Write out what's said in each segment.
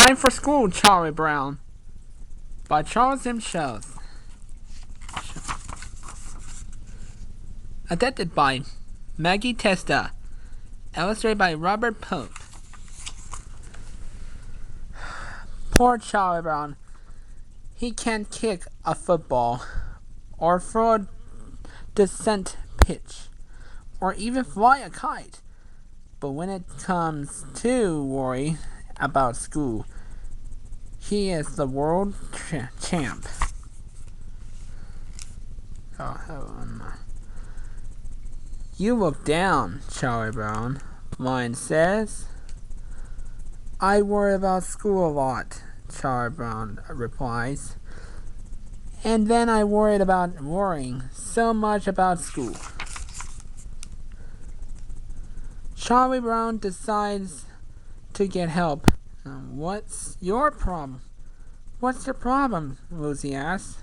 Time for School, Charlie Brown by Charles M. Schulz. Adapted by Maggie Testa. Illustrated by Robert Pope. Poor Charlie Brown. He can't kick a football, or throw a decent pitch, or even fly a kite. But when it comes to worry about school, he is the world champ. You look down, Charlie Brown. Mine says. I worry about school a lot, Charlie Brown replies. And then I worried about worrying so much about school. Charlie Brown decides to get help. What's your problem? What's your problem? Lucy asks.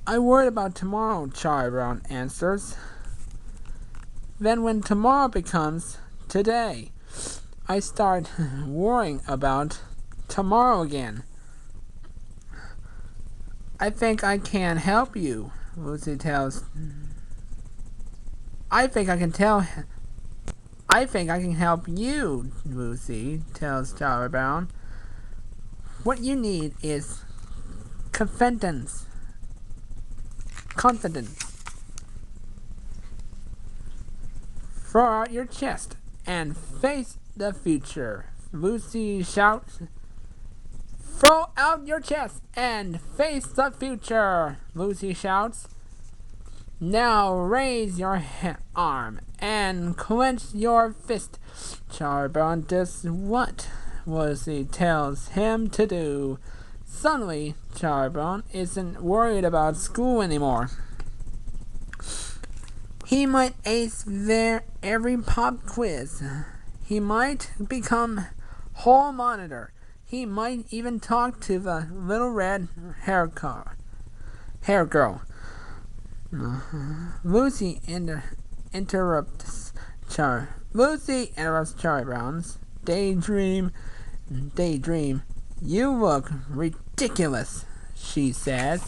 I worried about tomorrow, Charlie Brown answers. Then when tomorrow becomes today, I start worrying about tomorrow again. I think I can help you, Lucy tells. I think I can help you, Lucy tells Charlie Brown. What you need is confidence. Throw out your chest and face the future, Lucy shouts. Throw out your chest and face the future, Lucy shouts. Now raise your arm and clench your fist. Charlie Brown does what Lucy tells him to do. Suddenly, Charlie Brown isn't worried about school anymore. He might ace every pop quiz. He might become hall monitor. He might even talk to the little red hair girl. Lucy interrupts Charlie Brown's daydream. You look ridiculous, she says.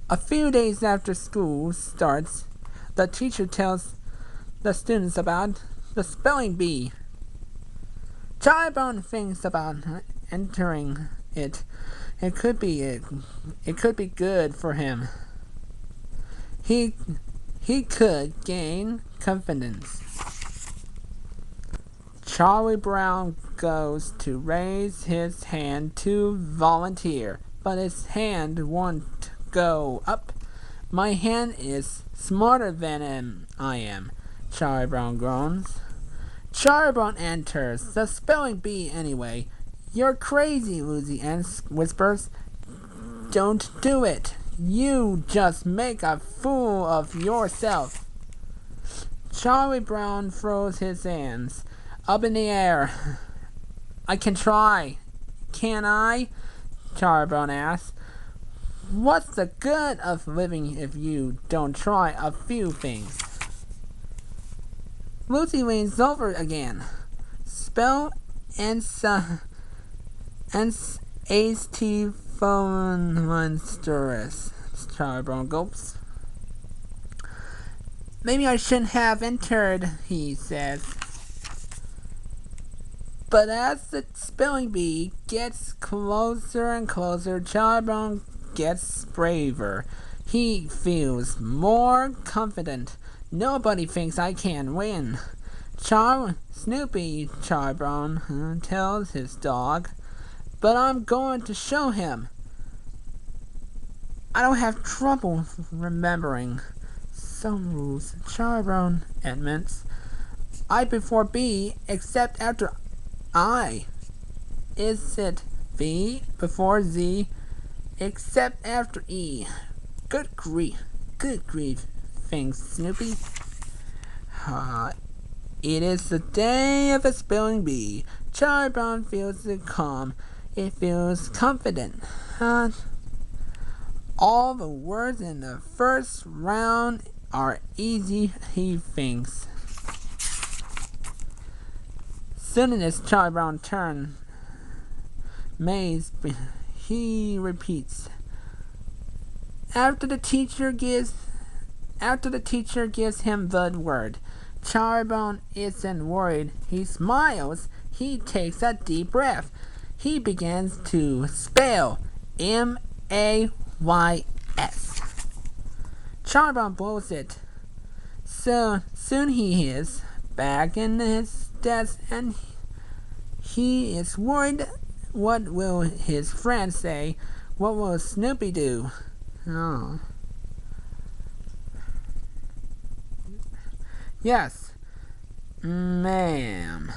A few days after school starts, the teacher tells the students about the spelling bee. Charlie Brown thinks about entering it. It could be good for him. He could gain confidence. Charlie Brown goes to raise his hand to volunteer, but his hand won't go up. My hand is smarter than I am, Charlie Brown groans. Charlie Brown enters the spelling bee anyway. You're crazy, Lucy whispers. Don't do it. You just make a fool of yourself. Charlie Brown throws his hands up in the air. I can try. Can I? Charlie Brown asks. What's the good of living if you don't try a few things? Lucy leans over again. Spell monstrous. Charlie Brown gulps. Maybe I shouldn't have entered, he says. But as the spelling bee gets closer and closer, Charlie Brown gets braver. He feels more confident. Nobody thinks I can win. Snoopy, Charlie Brown tells his dog. But I'm going to show him. I don't have trouble remembering some rules, Charlie Brown admits. I before B, except after I. Is it V before Z, except after E? Good grief, thinks Snoopy. It is the day of a spelling bee. Charlie Brown feels calm. It feels confident. All the words in the first round are easy, he thinks. Soon as Charlie Brown turn, he repeats. After the teacher gives him the word, Charlie Brown isn't worried. He smiles. He takes a deep breath. He begins to spell MAYS. Charlie Brown blows it. So soon he is back in his desk, and he is worried. What will his friends say? What will Snoopy do? Oh. Yes, ma'am.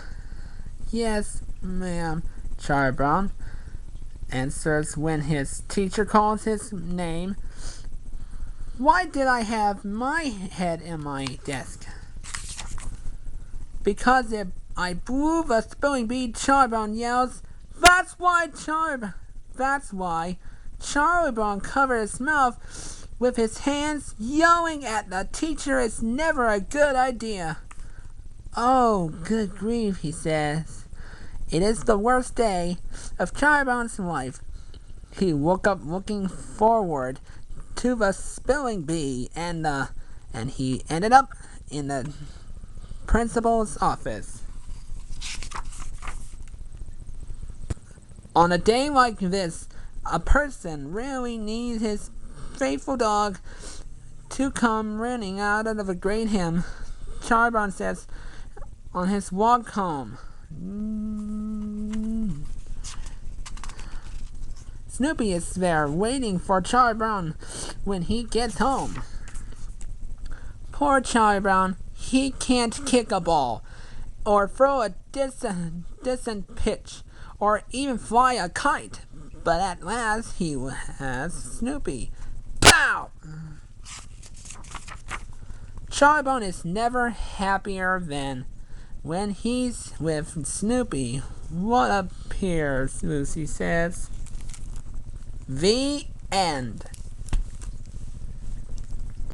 Yes, ma'am. Charlie Brown answers when his teacher calls his name. Why did I have my head in my desk? Because if I blew a spelling bee, Charlie Brown yells. That's why Charlie Brown covered his mouth with his hands. Yelling at the teacher is never a good idea. Oh, good grief, he says. It is the worst day of Charlie Brown's life. He woke up looking forward to the spelling bee, and he ended up in the principal's office. On a day like this, a person really needs his faithful dog to come running out of a great hymn. Charlie Brown says on his walk home. Snoopy is there waiting for Charlie Brown when he gets home. Poor Charlie Brown, he can't kick a ball, or throw a distant pitch, or even fly a kite. But at last he has Snoopy. Pow! Charlie Brown is never happier than when he's with Snoopy. What a pair, Lucy says. The end.